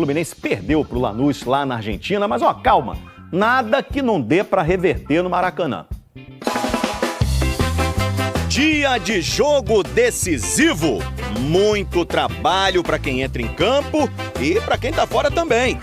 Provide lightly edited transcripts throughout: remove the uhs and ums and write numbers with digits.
Fluminense perdeu para o Lanús lá na Argentina, mas ó, calma, nada que não dê para reverter no Maracanã. Dia de jogo decisivo, muito trabalho para quem entra em campo e para quem tá fora também.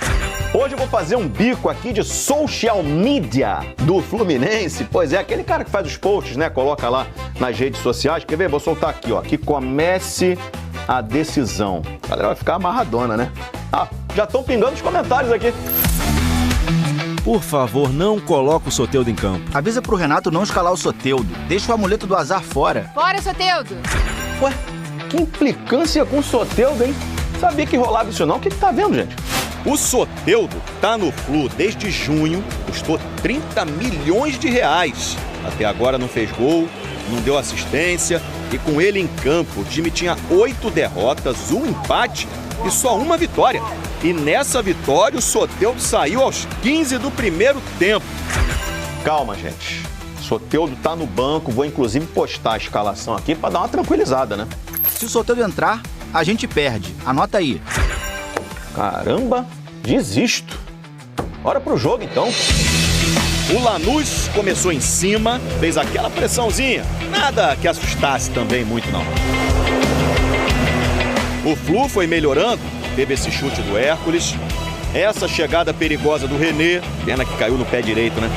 Hoje eu vou fazer um bico aqui de social media do Fluminense. Pois é, aquele cara que faz os posts, né? Coloca lá nas redes sociais. Quer ver? Vou soltar aqui, ó. Que comece a decisão. A galera vai ficar amarradona, né? Ah, já estão pingando os comentários aqui. Por favor, não coloque o Soteldo em campo. Avisa pro Renato não escalar o Soteldo. Deixa o amuleto do azar fora. Fora, Soteldo! Ué, que implicância com o Soteldo, hein? Sabia que rolava isso não? O que tá vendo, gente? O Soteldo tá no Flu desde junho, custou 30 milhões de reais. Até agora não fez gol, não deu assistência e com ele em campo o time tinha 8 derrotas, 1 empate e só 1 vitória. E nessa vitória o Soteldo saiu aos 15 do primeiro tempo. Calma, gente. Soteldo tá no banco, vou inclusive postar a escalação aqui para dar uma tranquilizada, né? Se o Soteldo entrar, a gente perde. Anota aí. Caramba, desisto. Bora pro jogo, então. O Lanús começou em cima, fez aquela pressãozinha. Nada que assustasse também muito, não. O Flu foi melhorando, teve esse chute do Hércules, essa chegada perigosa do René, pena que caiu no pé direito, né?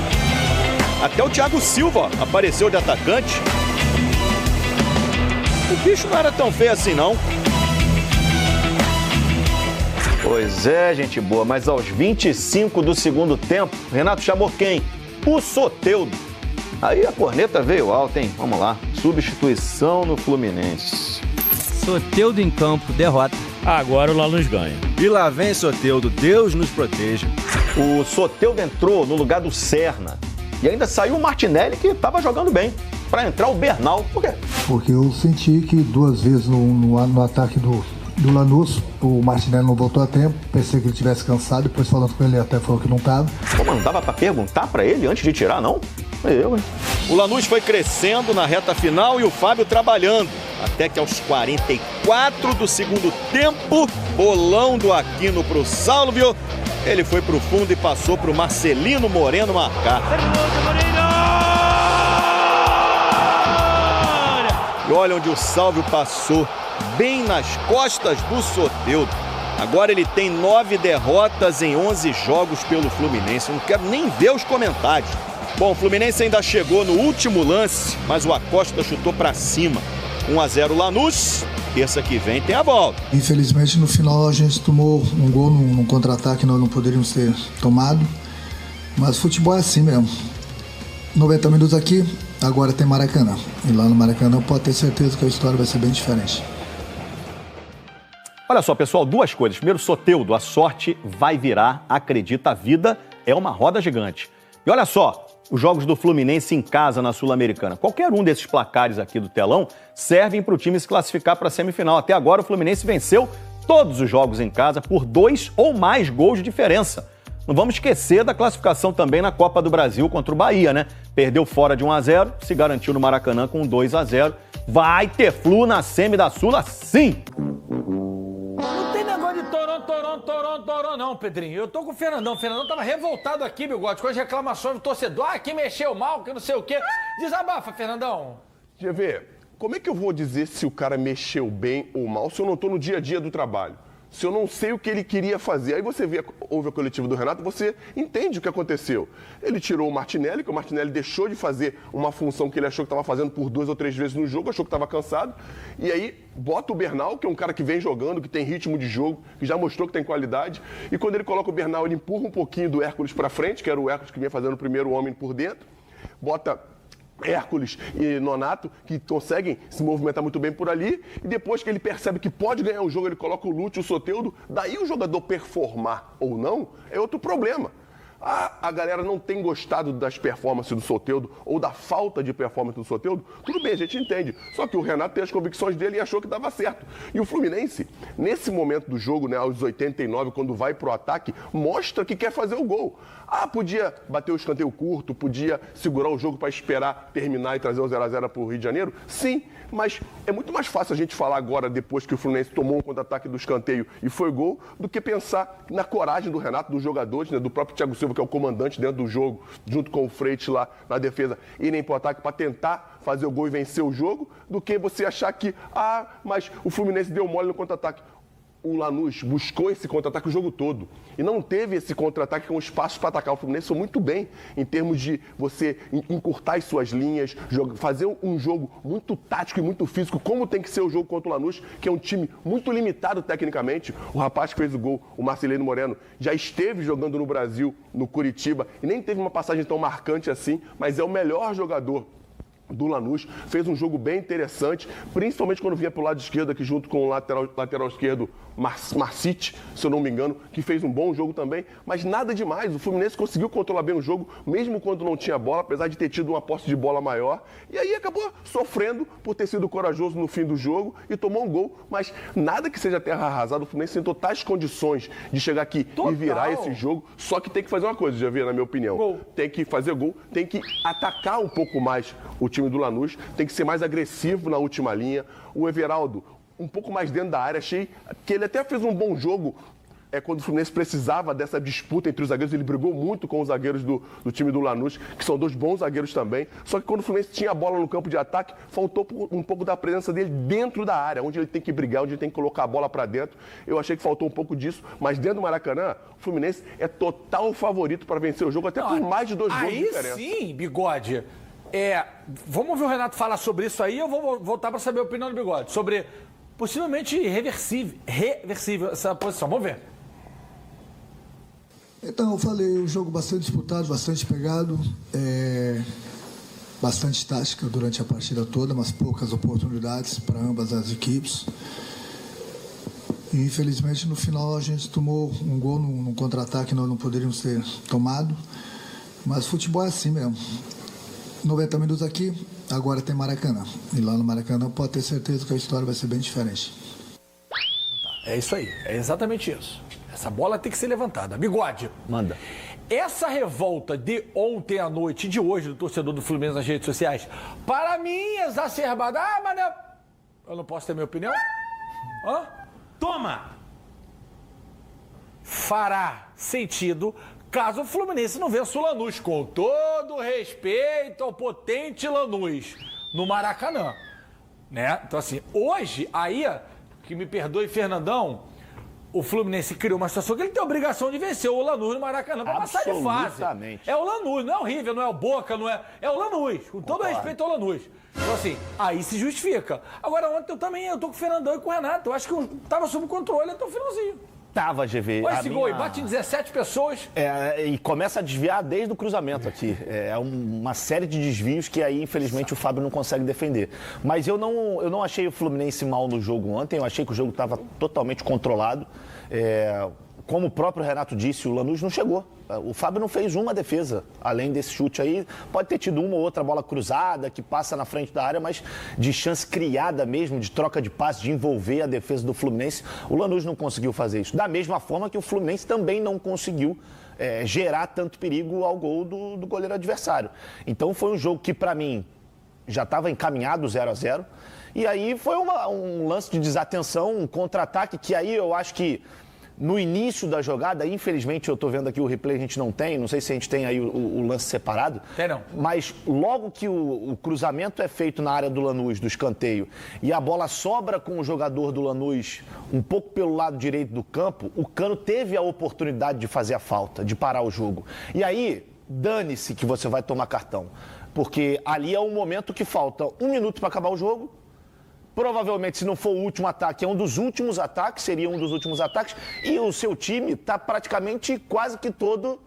Até o Thiago Silva apareceu de atacante. O bicho não era tão feio assim, não. Pois é, gente boa, mas aos 25 do segundo tempo, Renato chamou quem? O Soteldo. Aí a corneta veio alta, hein? Vamos lá. Substituição no Fluminense. Soteldo em campo, derrota. Agora o Lanús ganha. E lá vem Soteldo, Deus nos proteja. O Soteldo entrou no lugar do Serna. E ainda saiu o Martinelli, que estava jogando bem. Para entrar o Bernal. Por quê? Porque eu senti que 2 vezes no ataque do Lanús, o Martinelli não voltou a tempo. Pensei que ele estivesse cansado. Depois falando com ele, até falou que não estava. Pô, mas não dava para perguntar para ele antes de tirar, não? Eu, hein? O Lanús foi crescendo na reta final e o Fábio trabalhando. Até que aos 44 do segundo tempo, bolão do Aquino pro Sálvio. Ele foi pro fundo e passou pro Marcelino Moreno marcar. E olha onde o Sálvio passou, bem nas costas do Soteldo. Agora ele tem 9 derrotas em 11 jogos pelo Fluminense. Eu não quero nem ver os comentários. Bom, o Fluminense ainda chegou no último lance, mas o Acosta chutou pra cima. 1-0 Lanús, terça que vem tem a volta. Infelizmente, no final, a gente tomou um gol num contra-ataque que nós não poderíamos ter tomado. Mas futebol é assim mesmo. 90 minutos aqui, agora tem Maracanã. E lá no Maracanã pode ter certeza que a história vai ser bem diferente. Olha só, pessoal, 2 coisas. Primeiro, Soteldo, a sorte vai virar, acredita, a vida é uma roda gigante. E olha só, os jogos do Fluminense em casa na Sul-Americana. Qualquer um desses placares aqui do telão servem para o time se classificar para a semifinal. Até agora o Fluminense venceu todos os jogos em casa por 2 ou mais gols de diferença. Não vamos esquecer da classificação também na Copa do Brasil contra o Bahia, né? Perdeu fora de 1-0, se garantiu no Maracanã com 2-0. Vai ter Flu na semi da Sula, sim! Não tem negócio de Toronto, não, Pedrinho. Eu tô com o Fernandão. O Fernandão tava revoltado aqui, meu God, com as reclamações do torcedor. Ah, que mexeu mal, que não sei o quê. Desabafa, Fernandão. GV, como é que eu vou dizer se o cara mexeu bem ou mal se eu não tô no dia a dia do trabalho? Se eu não sei o que ele queria fazer. Aí você ouve a coletiva do Renato, você entende o que aconteceu. Ele tirou o Martinelli, que o Martinelli deixou de fazer uma função que ele achou que estava fazendo por 2 ou 3 vezes no jogo, achou que estava cansado. E aí bota o Bernal, que é um cara que vem jogando, que tem ritmo de jogo, que já mostrou que tem qualidade. E quando ele coloca o Bernal, ele empurra um pouquinho do Hércules para frente, que era o Hércules que vinha fazendo o primeiro homem por dentro. Bota Hércules e Nonato, que conseguem se movimentar muito bem por ali, e depois que ele percebe que pode ganhar o jogo, ele coloca o Lúcio, o Soteldo, daí o jogador performar ou não, é outro problema. A galera não tem gostado das performances do Soteldo ou da falta de performance do Soteldo, tudo bem, a gente entende. Só que o Renato tem as convicções dele e achou que dava certo. E o Fluminense, nesse momento do jogo, né, aos 89, quando vai pro ataque, mostra que quer fazer o gol. Ah, podia bater o escanteio curto, podia segurar o jogo para esperar terminar e trazer o 0-0 pro Rio de Janeiro? Sim, Mas é muito mais fácil a gente falar agora, depois que o Fluminense tomou um contra-ataque do escanteio e foi gol, do que pensar na coragem do Renato, dos jogadores, né, do próprio Thiago Silva, que é o comandante dentro do jogo, junto com o Freitas lá na defesa, irem para o ataque para tentar fazer o gol e vencer o jogo, do que você achar que, mas o Fluminense deu mole no contra-ataque. O Lanús buscou esse contra-ataque o jogo todo e não teve esse contra-ataque com espaço para atacar. O Fluminense foi muito bem em termos de você encurtar as suas linhas, fazer um jogo muito tático e muito físico, como tem que ser o jogo contra o Lanús, que é um time muito limitado tecnicamente. O rapaz que fez o gol, o Marcelino Moreno, já esteve jogando no Brasil, no Curitiba, e nem teve uma passagem tão marcante assim, mas é o melhor jogador do Lanús, fez um jogo bem interessante, principalmente quando vinha para o lado esquerdo aqui junto com o lateral esquerdo Marcite, se eu não me engano, que fez um bom jogo também, mas nada demais. O Fluminense conseguiu controlar bem o jogo, mesmo quando não tinha bola, apesar de ter tido uma posse de bola maior, e aí acabou sofrendo por ter sido corajoso no fim do jogo e tomou um gol, mas nada que seja terra arrasada. O Fluminense tem totais condições de chegar aqui e virar esse jogo, só que tem que fazer uma coisa, Javier, na minha opinião. Tem que fazer gol, tem que atacar um pouco mais o time do Lanús, tem que ser mais agressivo na última linha. O Everaldo, um pouco mais dentro da área, achei que ele até fez um bom jogo quando o Fluminense precisava dessa disputa entre os zagueiros. Ele brigou muito com os zagueiros do time do Lanús, que são dois bons zagueiros também. Só que quando o Fluminense tinha a bola no campo de ataque, faltou um pouco da presença dele dentro da área, onde ele tem que brigar, onde ele tem que colocar a bola para dentro. Eu achei que faltou um pouco disso, mas dentro do Maracanã, o Fluminense é total favorito para vencer o jogo, até por mais de 2 gols de diferença. Aí sim, Bigode. Vamos ver o Renato falar sobre isso aí. Eu vou voltar para saber a opinião do Bigode sobre possivelmente reversível essa posição. Vamos ver. Então, eu falei, um jogo bastante disputado, bastante pegado, bastante tática durante a partida toda, mas poucas oportunidades para ambas as equipes. E, infelizmente, no final a gente tomou um gol num contra-ataque que nós não poderíamos ter tomado, mas futebol é assim mesmo. 90 minutos aqui, agora tem Maracanã. E lá no Maracanã pode ter certeza que a história vai ser bem diferente. É isso aí, é exatamente isso. Essa bola tem que ser levantada. Bigode. Manda. Essa revolta de ontem à noite e de hoje do torcedor do Fluminense nas redes sociais, para mim, exacerbada. Mas não... eu não posso ter minha opinião? Toma! Fará sentido caso o Fluminense não vença o Lanús, com todo respeito ao potente Lanús, no Maracanã. Né? Então, assim, hoje, aí, que me perdoe, Fernandão, o Fluminense criou uma situação que ele tem a obrigação de vencer o Lanús no Maracanã para passar de fase. É o Lanús, não é o River, não é o Boca, não é... É o Lanús, com todo respeito ao Lanús. Então, assim, aí se justifica. Agora, ontem eu tô com o Fernandão e com o Renato. Eu acho que tava sob controle até o finalzinho. Tava, GV. Olha esse gol aí, bate em 17 pessoas. E começa a desviar desde o cruzamento aqui. É uma série de desvios que aí, infelizmente, o Fábio não consegue defender. Mas eu não achei o Fluminense mal no jogo ontem. Eu achei que o jogo estava totalmente controlado. Como o próprio Renato disse, o Lanús não chegou. O Fábio não fez uma defesa, além desse chute aí. Pode ter tido uma ou outra bola cruzada que passa na frente da área, mas de chance criada mesmo, de troca de passe, de envolver a defesa do Fluminense, o Lanús não conseguiu fazer isso. Da mesma forma que o Fluminense também não conseguiu gerar tanto perigo ao gol do goleiro adversário. Então foi um jogo que, para mim, já estava encaminhado 0-0. E aí foi um lance de desatenção, um contra-ataque que aí eu acho que no início da jogada, infelizmente eu estou vendo aqui o replay, a gente não sei se a gente tem aí o lance separado. Tem não. Mas logo que o cruzamento é feito na área do Lanús, do escanteio, e a bola sobra com o jogador do Lanús um pouco pelo lado direito do campo, o Cano teve a oportunidade de fazer a falta, de parar o jogo. E aí, dane-se que você vai tomar cartão. Porque ali é um momento que falta 1 minuto para acabar o jogo. Provavelmente, se não for o último ataque, é um dos últimos ataques, seria um dos últimos ataques, e o seu time está praticamente quase que todo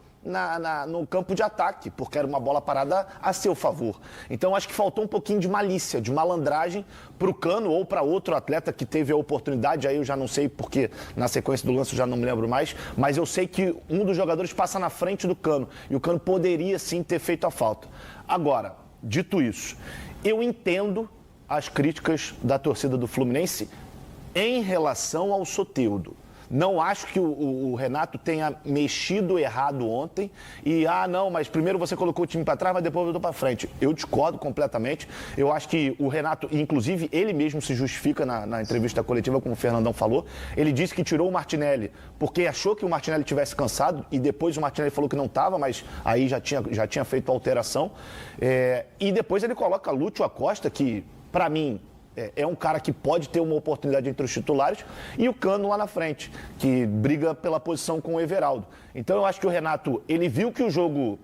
no campo de ataque, porque era uma bola parada a seu favor. Então, acho que faltou um pouquinho de malícia, de malandragem para o Cano ou para outro atleta que teve a oportunidade, aí eu já não sei porque na sequência do lance eu já não me lembro mais, mas eu sei que um dos jogadores passa na frente do Cano, e o Cano poderia sim ter feito a falta. Agora, dito isso, eu entendo as críticas da torcida do Fluminense em relação ao Soteldo. Não acho que o Renato tenha mexido errado ontem e, não, mas primeiro você colocou o time para trás, mas depois voltou para frente. Eu discordo completamente. Eu acho que o Renato, inclusive, ele mesmo se justifica na entrevista coletiva, como o Fernandão falou. Ele disse que tirou o Martinelli porque achou que o Martinelli tivesse cansado e depois o Martinelli falou que não estava, mas aí já tinha feito a alteração. E depois ele coloca Lúcio Acosta, que, para mim, é um cara que pode ter uma oportunidade entre os titulares, e o Cano lá na frente, que briga pela posição com o Everaldo. Então eu acho que o Renato, ele viu que o jogo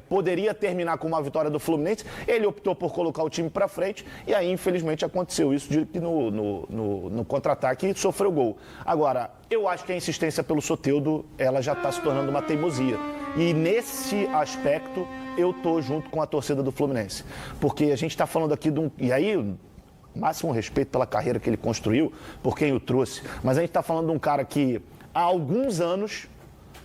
poderia terminar com uma vitória do Fluminense, ele optou por colocar o time para frente, e aí infelizmente aconteceu isso de que no contra-ataque sofreu gol. Agora, eu acho que a insistência pelo Soteldo, ela já está se tornando uma teimosia. E nesse aspecto, eu tô junto com a torcida do Fluminense. Porque a gente está falando aqui de um... E aí... máximo respeito pela carreira que ele construiu, por quem o trouxe. Mas a gente está falando de um cara que há alguns anos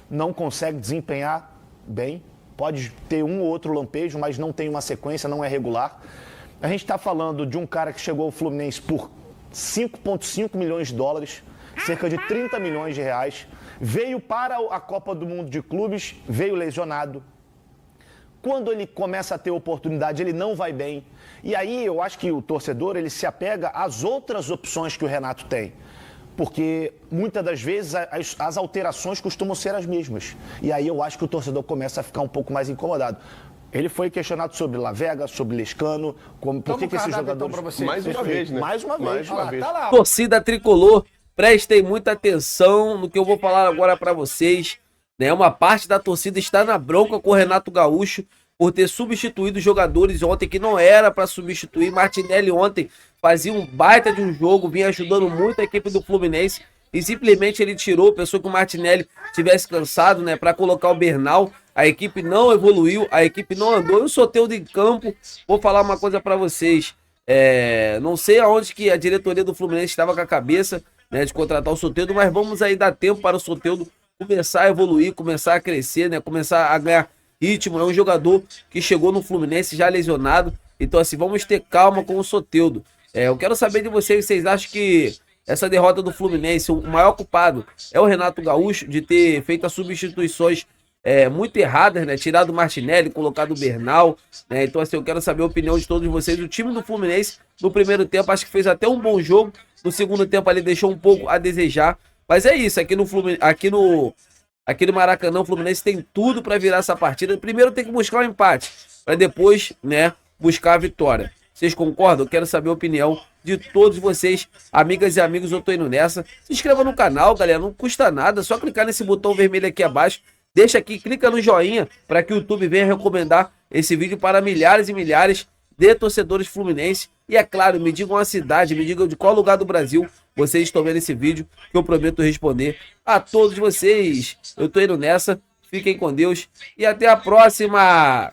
não consegue desempenhar bem. Pode ter um ou outro lampejo, mas não tem uma sequência, não é regular. A gente está falando de um cara que chegou ao Fluminense por 5,5 milhões de dólares, cerca de 30 milhões de reais. Veio para a Copa do Mundo de Clubes, veio lesionado. Quando ele começa a ter oportunidade, ele não vai bem. E aí eu acho que o torcedor, ele se apega às outras opções que o Renato tem. Porque muitas das vezes as alterações costumam ser as mesmas. E aí eu acho que o torcedor começa a ficar um pouco mais incomodado. Ele foi questionado sobre Lavega, sobre Lescano, por que esses jogadores... Mais uma vez, né? Mais uma vez. Tá lá. Torcida tricolor, prestem muita atenção no que eu vou falar agora para vocês. Né? Uma parte da torcida está na bronca com o Renato Gaúcho por ter substituído jogadores ontem que não era para substituir. Martinelli ontem fazia um baita de um jogo, vinha ajudando muito a equipe do Fluminense e simplesmente ele tirou, pensou que o Martinelli tivesse cansado, né, para colocar o Bernal. A equipe não evoluiu, a equipe não andou. Eu Soteldo em campo, vou falar uma coisa para vocês. Não sei aonde que a diretoria do Fluminense estava com a cabeça, né, de contratar o Soteldo, mas vamos aí dar tempo para o Soteldo começar a evoluir, começar a crescer, né, começar a ganhar ritmo. É um jogador que chegou no Fluminense já lesionado, então assim, vamos ter calma com o Soteldo. Eu quero saber de vocês acham que essa derrota do Fluminense, o maior culpado é o Renato Gaúcho de ter feito as substituições muito erradas, né? Tirado o Martinelli, colocado o Bernal, né? Então assim, eu quero saber a opinião de todos vocês. O time do Fluminense, no primeiro tempo, acho que fez até um bom jogo. No segundo tempo, ali deixou um pouco a desejar. Mas é isso, aqui no Maracanã, o Fluminense tem tudo para virar essa partida. Primeiro tem que buscar um empate, para depois, né, buscar a vitória. Vocês concordam? Eu quero saber a opinião de todos vocês, amigas e amigos. Eu tô indo nessa. Se inscreva no canal, galera, não custa nada, só clicar nesse botão vermelho aqui abaixo. Deixa aqui, clica no joinha para que o YouTube venha recomendar esse vídeo para milhares e milhares de torcedores fluminenses. E é claro, me digam a cidade, me digam de qual lugar do Brasil vocês estão vendo esse vídeo, que eu prometo responder a todos vocês. Eu tô indo nessa, fiquem com Deus e até a próxima!